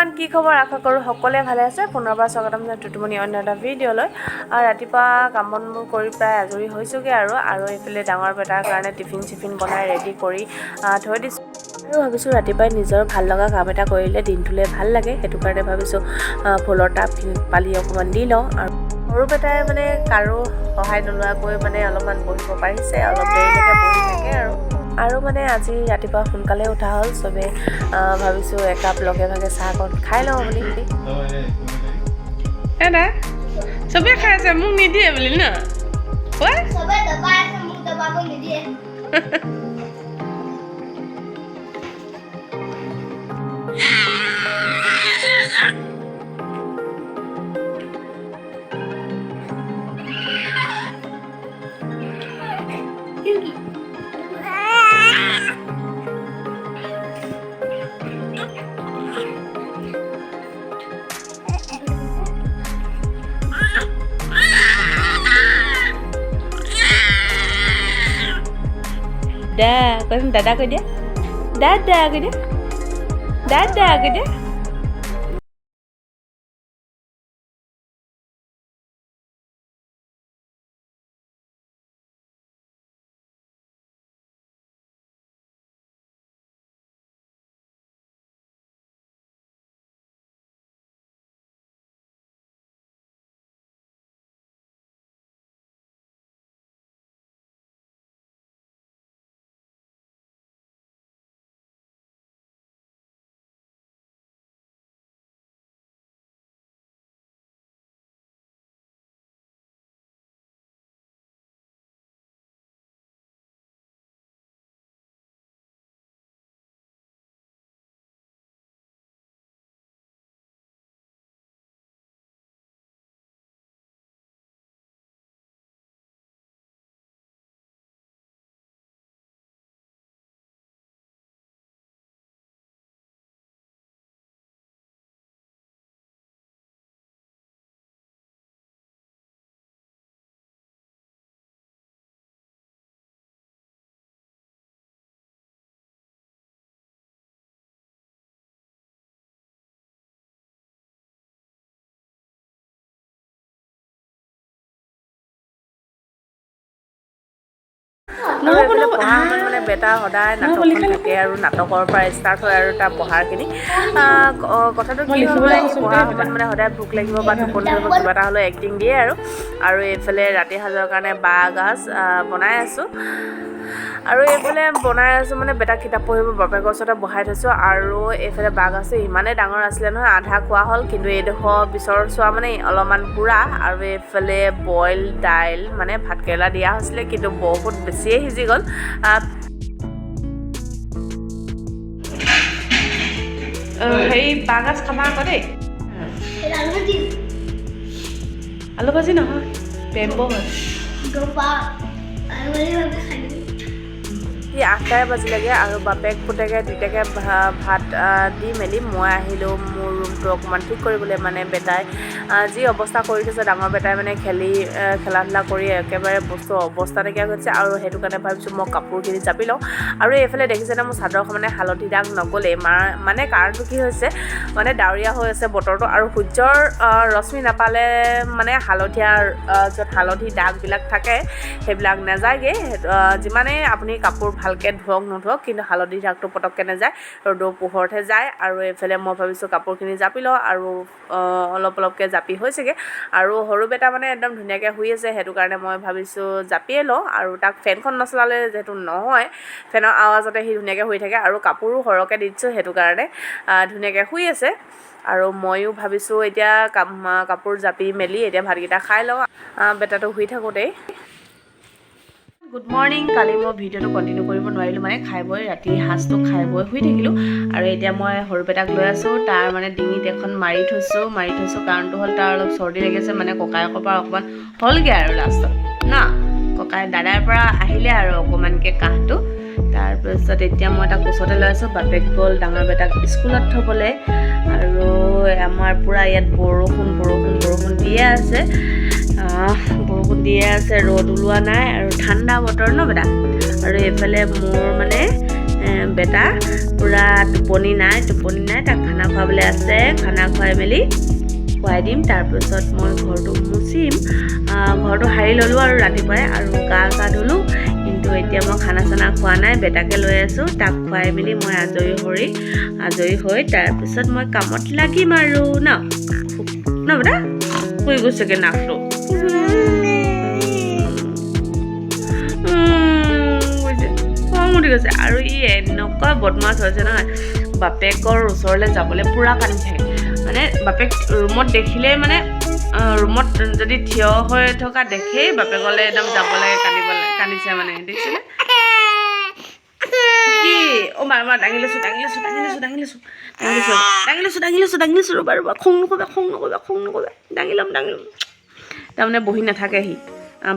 Everyone কি খবৰ আশা কৰোঁ সকলোৱে ভালে আছে পুনৰবাৰ স্বাগতম টুটুমনি অন্য এটা ভিডিঅ'লৈ ৰাতিপুৱা কাম বনবোৰ কৰি প্ৰায় আজৰি হৈছোগে আৰু এইফালে ডাঙৰ বেটাৰ কাৰণে টিফিন বনাই ৰেডি কৰি থৈ দিছোঁ আৰু ভাবিছোঁ ৰাতিপুৱাই নিজৰ ভাল লগা কাম এটা কৰিলে দিনটোলৈ ভাল লাগে সেইটো কাৰণে ভাবিছোঁ ফুলৰ টাব পালি অকণমান দি লওঁ আৰু সৰু বেটাই মানে কাৰো সহায় নোলোৱাকৈ মানে অলপমান বহিব পাৰিছে অলপ দেৰিলৈকে বহি থাকে আৰু মানে আজি ৰাতিপুৱা সোনকালে উঠা হ'ল চবে ভাবিছোঁ একাপ লগে ভাগে চাহকণ খাই লওঁ বুলি দাদা চবে খাই আছে মোক নিদিয়ে বুলি ন চবে দবাই আছে মোক দবাব নিদিয়ে দাদা কৈ দিয়া দাদা কৈ দিয়া দাদা কৈ দিয়া পঢ়া সময়ত মানে বেটা সদায় নাটকখন থাকে আৰু নাটকৰ পৰা ষ্টাৰ্ট হয় আৰু তাৰ পঢ়াখিনি কথাটো কি হয় পঢ়া সময়ত মানে সদায় ভোক লাগিব বা টোপনি ধৰিব কিবা এটা হ'লেও এক্টিং দিয়ে আৰু এইফালে ৰাতি সাজৰ কাৰণে বাঁহগাজ বনাই আছোঁ আৰু এইফালে বনাই আছোঁ মানে বেটাক কিতাপ পঢ়িব বাপেকৰ ওচৰতে বহাই থৈছোঁ আৰু এইফালে বাঁহগাজটো ইমানেই ডাঙৰ আছিলে নহয় আধা খোৱা হ'ল কিন্তু এইডোখৰ পিছৰ চোৱা মানে অলপমান বুঢ়া আৰু এইফালে বইল দাইল মানে ভাতকেৰেলা দিয়া হৈছিলে কিন্তু বহুত বেছিয়ে সিজি গ'ল হেৰি বাঁহগাজ খাবা আকৌ দেই আলু ভাজি নহয় বেম্বো হয় সি 8টাই বাজিলেগৈ আৰু বাপেক পুতেকে দুইটাকে ভাত দি মেলি মই আহিলোঁ মোৰ ৰুমটো অকণমান ঠিক কৰিবলৈ মানে বেটাই যি অৱস্থা কৰি থৈছে ডাঙৰ বেটাই মানে খেলা ধূলা কৰি একেবাৰে অৱস্থা নাইকিয়া হৈছে আৰু সেইটো কাৰণে ভাবিছোঁ মই কাপোৰখিনি জাপি লওঁ আৰু এইফালে দেখিছেনে মোৰ চাদৰখন মানে হালধি দাগ নগ'লেই মানে কাৰণটো কি হৈছে মানে ডাৱৰীয়া হৈ আছে বতৰটো আৰু সূৰ্যৰ ৰশ্মি নাপালে মানে হালধীয়া য'ত হালধি দাগবিলাক থাকে সেইবিলাক নাযায়গৈ যিমানেই আপুনি কাপোৰ ভালকৈ ধুৱক নোধুৱক কিন্তু হালধি দাগটো পটককৈ নাযায় ৰ'দৰ পোহৰতহে যায় আৰু এইফালে মই ভাবিছোঁ কাপোৰখিনি জাপি লওঁ আৰু অলপকৈ জাপি হৈছেগৈ আৰু সৰু বেটা মানে একদম ধুনীয়াকৈ শুই আছে সেইটো কাৰণে মই ভাবিছোঁ জাপিয়ে লওঁ আৰু তাক ফেনখন নচলালে যিহেতু নহয় ফেনৰ আৱাজতে সি ধুনীয়াকৈ শুই থাকে আৰু কাপোৰো সৰহকৈ দি দিছোঁ সেইটো কাৰণে ধুনীয়াকৈ শুই আছে আৰু ময়ো ভাবিছোঁ এতিয়া কাপোৰ জাপি মেলি এতিয়া ভাতকেইটা খাই লওঁ বেটাটো শুই থাকোঁতেই গুড মৰ্ণিং কালি মই ভিডিঅ'টো কণ্টিনিউ কৰিব নোৱাৰিলোঁ মানে খাই বৈ ৰাতিৰ সাঁজটো খাই বৈ শুই থাকিলোঁ আৰু এতিয়া মই সৰু বেটাক লৈ আছোঁ তাৰ মানে ডিঙিত এখন মাৰি থৈছোঁ কাৰণটো হ'ল তাৰ অলপ চৰ্দি লাগিছে মানে ককায়েকৰ পৰা অকণমান হ'লগৈ আৰু লাষ্টত ককাই দাদাৰ পৰা আহিলে আৰু অকণমানকৈ কাহটো তাৰপিছত এতিয়া মই তাক কোচতে লৈ আছোঁ বাপেক গ'ল ডাঙৰ বেটাক স্কুলত থ'বলৈ আৰু আমাৰ পূৰা ইয়াত বৰষুণ দিয়ে আছে বৰষুণ দিয়ে আছে ৰ'দ ওলোৱা নাই আৰু ঠাণ্ডা বতৰ ন বেটা আৰু এইফালে মোৰ মানে বেটা পূৰা টোপনি নাই তাক খানা খুৱাবলৈ আছে। খানা খুৱাই মেলি খুৱাই দিম। তাৰপিছত মই ঘৰটো মুচিম। ঘৰটো সাৰি ল'লোঁ আৰু ৰাতিপুৱাই আৰু গা ধুলোঁ। কিন্তু এতিয়া মই খানা চানা খোৱা নাই, বেটাকে লৈ আছোঁ। তাক খুৱাই মেলি মই আজৰি হৈ তাৰপিছত মই কামত লাগিম আৰু ন বেটা শুই গৈছেগৈ নাকটো। খং উঠি গৈছে আৰু ই এনেকুৱা বদমাছ হৈছে নহয়, বাপেকৰ ওচৰলৈ যাবলৈ পূৰা কান্দি থাকে। মানে বাপেক ৰুমত দেখিলেই মানে ৰুমত যদি থিয় হৈ থকা দেখেই বাপেকলৈ একদম যাব লাগে, কান্দিছে মানে দেখিছিলে কি অ' মা দাঙি লৈছোঁ ৰ'বা খং নকৰিবা দাঙি ল'ম। তাৰমানে বহি নাথাকে সি,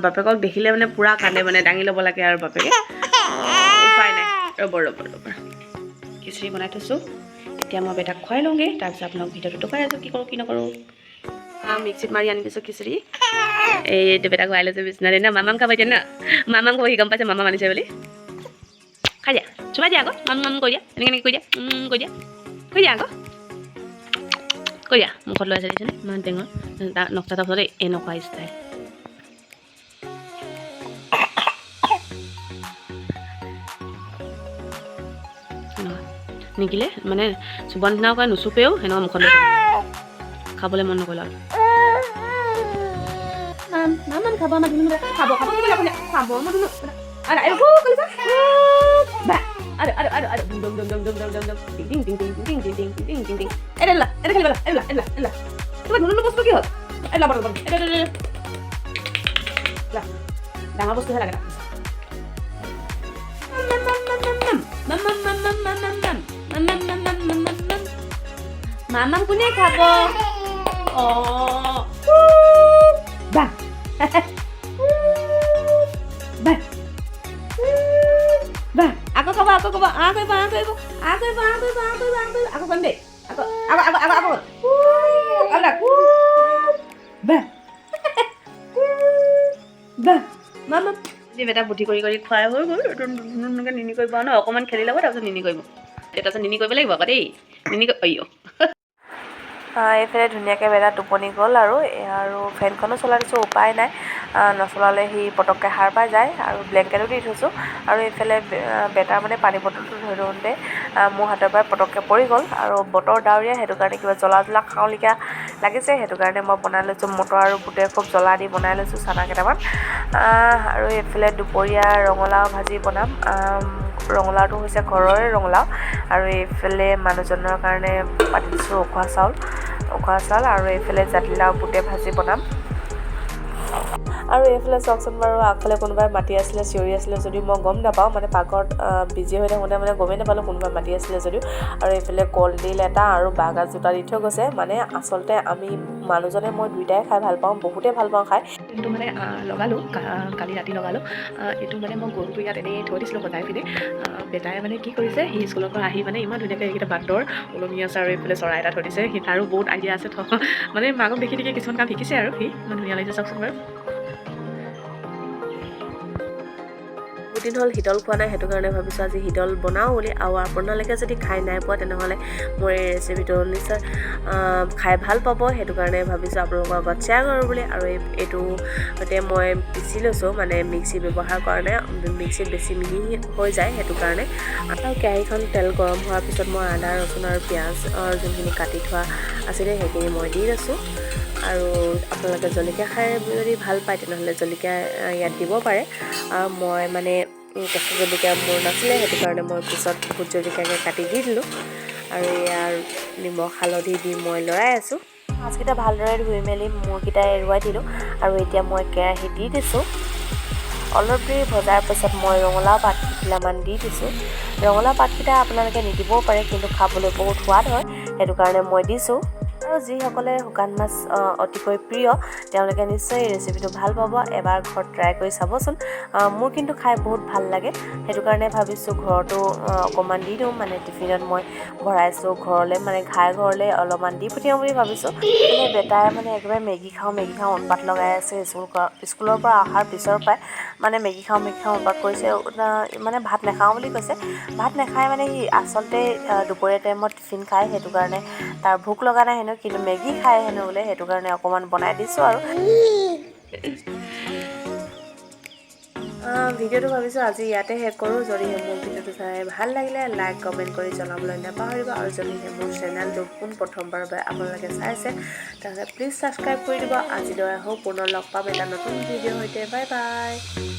বাপেকক দেখিলে মানে পূৰা কান্দে, মানে দাঙি ল'ব লাগে আৰু বাপেকে। উপায় নাই, ৰ'ব খিচিৰি বনাই থৈছোঁ। এতিয়া মই বেটাক খুৱাই লওঁগৈ, তাৰপিছত আপোনাক ভিডিঅ'টো দেখুৱাই আছোঁ কি কৰোঁ কি নকৰোঁ। মিক্সিত মাৰি আনি দিছোঁ খিচিৰি। এইটো বেটাক খুৱাই লৈছোঁ বিচনাতে ন। মামাম খাব এতিয়া ন, মামাম খাব। সি গম পাইছে মামাম আনিছে বুলি। খাই দিয়া, চুবাই দিয়া আকৌ, মাম কৈ দিয়া, এনেকৈ কৈ দিয়া আকৌ কৈ দিয়া। মুখত লৈ আছে দেখিছেনে ইমান টেঙৰ নক্সা তাৰপিছত এনেকুৱা ষ্টাইল। নিকিলে মানে চুবৰ নিচিনাও কয়, নুচুপেও সেনেকুৱা মুখত লৈ খাবলৈ মন নকৰিল আৰু খাব ডাঙৰ বস্তুহে লাগে। মামাম কোনে খাব? বাহ আকৌ খাব, আকৌ কৰিম দেই, বেটা বুদ্ধি কৰি খুৱাই হৈ গ'ল। ধুনুকে নিনি কৰিব আৰু ন, অকণমান খেলি ল'ব তাৰপিছত নিনি কৰিব। তাৰপিছত নিনি কৰিব লাগিব আকৌ দেই, নিনি এইফালে ধুনীয়াকৈ বেটা টোপনি গ'ল আৰু ফেনখনো চলাই দিছোঁ, উপায় নাই, নচলালে সি পটককৈ সাৰ পাই যায়। আৰু ব্লেংকেটো দি থৈছোঁ। আৰু এইফালে বেটাৰ মানে পানী বটলটো ধৰি দিওঁতে মোৰ হাতৰ পৰা পটককৈ পৰি গ'ল। আৰু বতৰ ডাৱৰীয়া, সেইটো কাৰণে কিবা জ্বলা খাওঁলিকা লাগিছে। সেইটো কাৰণে মই বনাই লৈছোঁ মটৰ আৰু বুটে খুব জ্বলা দি বনাই লৈছোঁ চানা কেইটামান। আৰু এইফালে দুপৰীয়া ৰঙালাও ভাজি বনাম। ৰঙালাওটো হৈছে ঘৰৰে ৰঙালাও। আৰু এইফালে মানুহজনৰ কাৰণে পাতি দিছোঁ উখোৱা চাউল আৰু এইফালে জাতিলাও বুটে ভাজি বনাম। আৰু এইফালে চাওকচোন বাৰু, আগফালে কোনোবাই মাতি আছিলে, চিঞৰি আছিলে যদিও মই গম নাপাওঁ, মানে পাকঘৰত বিজি হৈ থাকোঁতে মানে গমেই নাপালোঁ কোনোবাই মাতি আছিলে যদিও। আৰু এইফালে কলডিল এটা আৰু বাঁহগাজ দুটা দি থৈ গৈছে। মানে আচলতে আমি মানুহজনে মই দুয়োটাই খাই ভাল পাওঁ, বহুতেই ভাল পাওঁ খাই। কিন্তু মানে লগালোঁ, কালি ৰাতি লগালোঁ। এইটো মানে মই গৰুটো ইয়াত এনেই থৈ দিছিলোঁ সজাই পিনে। বেটাই মানে কি কৰিছে, সি স্কুলৰ পৰা আহি মানে ইমান ধুনীয়াকৈ এইকেইটা বান্দৰ ওলমি আছে আৰু এইফালে চৰাই এটা থৈ দিছে। সি তাৰো বহুত আইডিয়া আছে, মানে মাকক দেখি কিছুমান কাম শিকিছে আৰু সি ইমান ধুনীয়া লাগিছে চাওকচোন বাৰু। বহুদিন হ'ল শীতল খোৱা নাই, সেইটো কাৰণে ভাবিছোঁ আজি শীতল বনাওঁ বুলি। আৰু আপোনালোকে যদি খাই নাই পোৱা তেনেহ'লে মোৰ এই ৰেচিপিটো নিশ্চয় খাই ভাল পাব। সেইটো কাৰণে ভাবিছোঁ আপোনালোকৰ আগত শ্বেয়াৰ কৰোঁ বুলি। আৰু এইটো সৈতে মই পিচি লৈছোঁ, মানে মিক্সি ব্যৱহাৰ কাৰণে, মিক্সিত বেছি মিহি হৈ যায় সেইটো কাৰণে। আৰু কেৰাহীখন তেল গৰম হোৱাৰ পিছত মই আদা ৰচুন আৰু পিঁয়াজ যোনখিনি কাটি থোৱা আছিলে সেইখিনি মই দি লৈছোঁ। আৰু আপোনালোকে জলকীয়া খাই যদি ভাল পায় তেনেহ'লে জলকীয়া ইয়াত দিব পাৰে। আৰু মই মানে কেঁচা জলকীয়া মোৰ নাছিলে, সেইটো কাৰণে মই পিছত ভোট জলকীয়াকৈ কাটি দি দিলোঁ। আৰু ইয়াৰ নিমখ হালধি দি মই লৰাই আছোঁ। মাছকেইটা ভালদৰে ধুই মেলি মূৰকেইটা এৰুৱাই দিলোঁ। আৰু এতিয়া মই কেৰাহীত দি দিছোঁ। অলপ দেৰি ভজাৰ পাছত মই ৰঙালাও পাত কেইখিলামান দি দিছোঁ। ৰঙালাও পাতকেইটা আপোনালোকে নিদিবও পাৰে, কিন্তু খাবলৈ বহুত সোৱাদ হয়, সেইটো কাৰণে মই দিছোঁ। আৰু যিসকলে শুকান মাছ অতিকৈ প্ৰিয় তেওঁলোকে নিশ্চয় এই ৰেচিপিটো ভাল পাব এবাৰ ঘৰত ট্ৰাই কৰি চাবচোন মোৰ কিন্তু খাই বহুত ভাল লাগে সেইটো কাৰণে ভাবিছোঁ ঘৰতো অকণমান দি দিওঁ মানে টিফিনত মই ভৰাইছোঁ ঘৰলৈ মানে ঘৰলৈ অলপমান দি পঠিয়াওঁ বুলি ভাবিছোঁ মানে বেটাই মানে একেবাৰে মেগী খাওঁ উৎপাত লগাই আছে স্কুলৰ পৰা অহাৰ পিছৰ পৰাই মানে মেগী খাওঁ উৎপাত কৰিছে মানে ভাত নাখাওঁ বুলি কৈছে ভাত নাখায় মানে সি আচলতে দুপৰীয়া টাইমত টিফিন খায় সেইটো কাৰণে তাৰ ভোক লগা নাই হেনো কিন্তু মেগী খায় হেনো বোলে সেইটো কাৰণে অকণমান বনাই দিছোঁ আৰু ভিডিঅ'টো ভাবিছোঁ আজি ইয়াতে শেষ কৰোঁ যদিহে মোৰ ভিডিঅ'টো চাই ভাল লাগিলে লাইক কমেণ্ট কৰি জনাবলৈ নাপাহৰিব আৰু যদিহে মোৰ চেনেলটো প্ৰথমবাৰৰ বাবে আপোনালোকে চাইছে তেনেহ'লে প্লিজ ছাবস্ক্ৰাইব কৰি দিব আজিলৈ পুনৰ লগ পাম এটা নতুন ভিডিঅ'ৰ সৈতে বাই বাই